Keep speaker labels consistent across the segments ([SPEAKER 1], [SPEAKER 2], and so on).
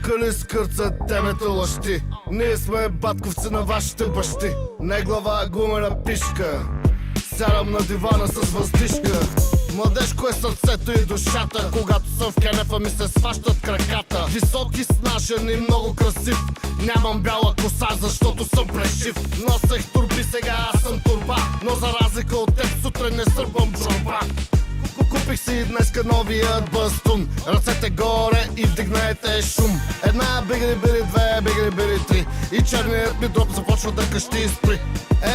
[SPEAKER 1] кукали скърцат темето лъщи. Ние сме батковци на вашите бащи. Не глава, гумена пишка. Сядам на дивана с въздишка. Младежко е сърцето и душата. Когато съм в кенефа ми се сващат краката. Високи, снашен и много красив. Нямам бяла коса, защото съм плешив. Носех турби, сега аз съм турба. Но за разлика от теб сутрин не сърбам джорба. Купих си днеска новият бастун. Ръцете горе и вдигнете шум. Една бигри-бири, две бигри-бири, три. И черният ми дроп започва да къщи и спри.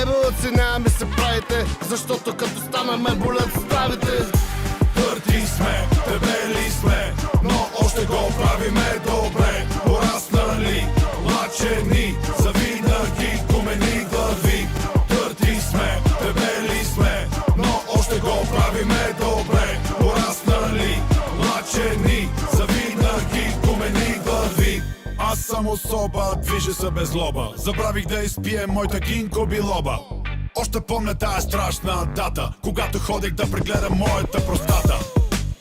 [SPEAKER 1] Булъци, няма ми се правите, защото като станаме болят ставите.
[SPEAKER 2] Твърди сме, дебели сме, но още го правиме добре. Пораснали, лачени, завинаги гумени глави. Твърди сме, дебели сме, но още го правиме добре. Пораснали, лачени, завинаги гумени глави. Аз съм особа, движа се без лоба. Забравих да изпием моята гинко билоба. Още помня тая страшна дата, когато ходех да прегледам моята простата.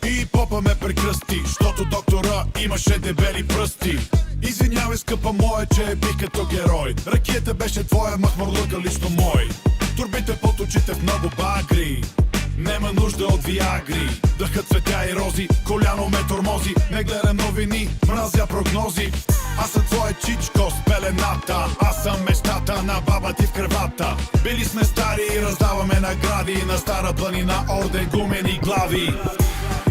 [SPEAKER 2] И попа ме прекръсти, защото доктора имаше дебели пръсти. Извинявай, скъпа моя, че бих като герой. Ракията беше твоя, махмурлъка лично мой. Турбите под очите в много багри. Нема нужда от виагри. Дъхът цветя и рози, коляно ме тормози. Не гледам новини, мразя прогнози. Аз съм твоя чичко с пелената. Аз съм мечтата на баба ти в кревата. Били сме стари и раздаваме награди. На стара планина орден гумени глави.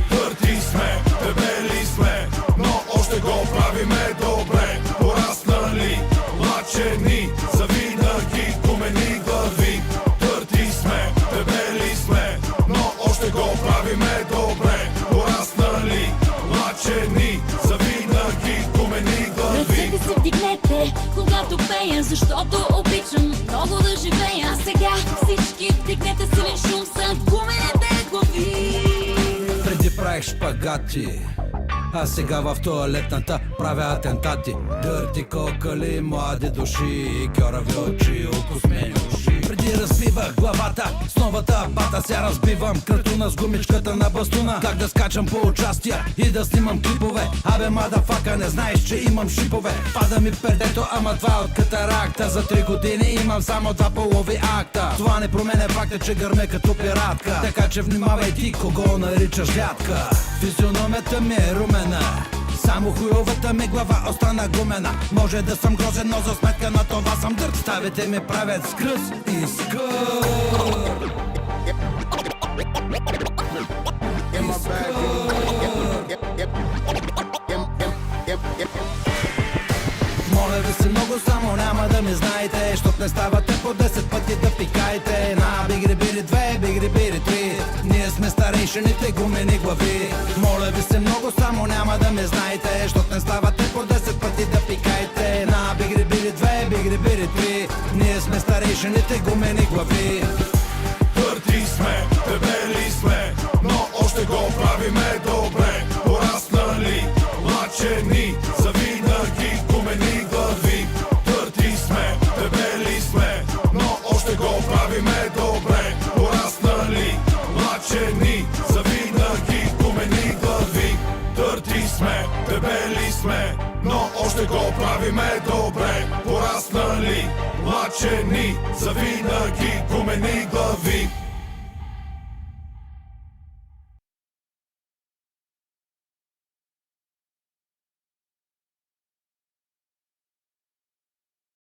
[SPEAKER 2] Твърди сме, дебели сме, но още го правиме добре. Пораснали, лачени, завинаги гумени глави. Твърди сме, дебели сме, но още го правиме добре. Пораснали, лачени, завинаги гумени глави.
[SPEAKER 3] Ръцете се вдигнете, когато пея, защото обичам много да живея. А сега всички вдигнете силен шум с гумените глави.
[SPEAKER 4] Преди правих шпагати, а сега в туалетната правя атентати. Дърти кокали, млади души, кьорави очи, окосмени уши. Преди разбивах главата с новата бата, сега разбивам крътуна с гумичката на бастуна. Как да скачам по участия и да снимам клипове. Абе мадафака, не знаеш, че имам шипове. Пада ми пердето, ама това от катаракта. За 3 години имам само 2 полови акта. Това не променя факта, че гърме като пиратка. Така че внимавай ти, кого наричаш дядка. Физиономията ми е румена, само хуйовата ми глава остана гумена. Може да съм грозен, но за сметка на това съм дърт. Ставите ми правят скръс и скър. Моля ви се много, само няма да ми знаете, щот не ставате по 10 пъти да пикаете. Една бигри-бири, две бигри-бири, три. Ние сме старейшините гумени глави. Моля ви се много, само няма да ме знаете, щот не ставате по 10 пъти да пикаете. Една бигри-бири, две бигри-бири, три. Ние сме старейшините гумени глави.
[SPEAKER 2] Твърди сме, дебели сме, но още го правиме добре. Пораснали, лачени, завинаги гумени глави. Твърди сме, дебели сме, но още го правиме добре. Пораснали, лачени, завинаги гумени глави. Твърди сме, дебели сме, но още го правиме добре. Пораснали, лачени, завинаги гумени глави.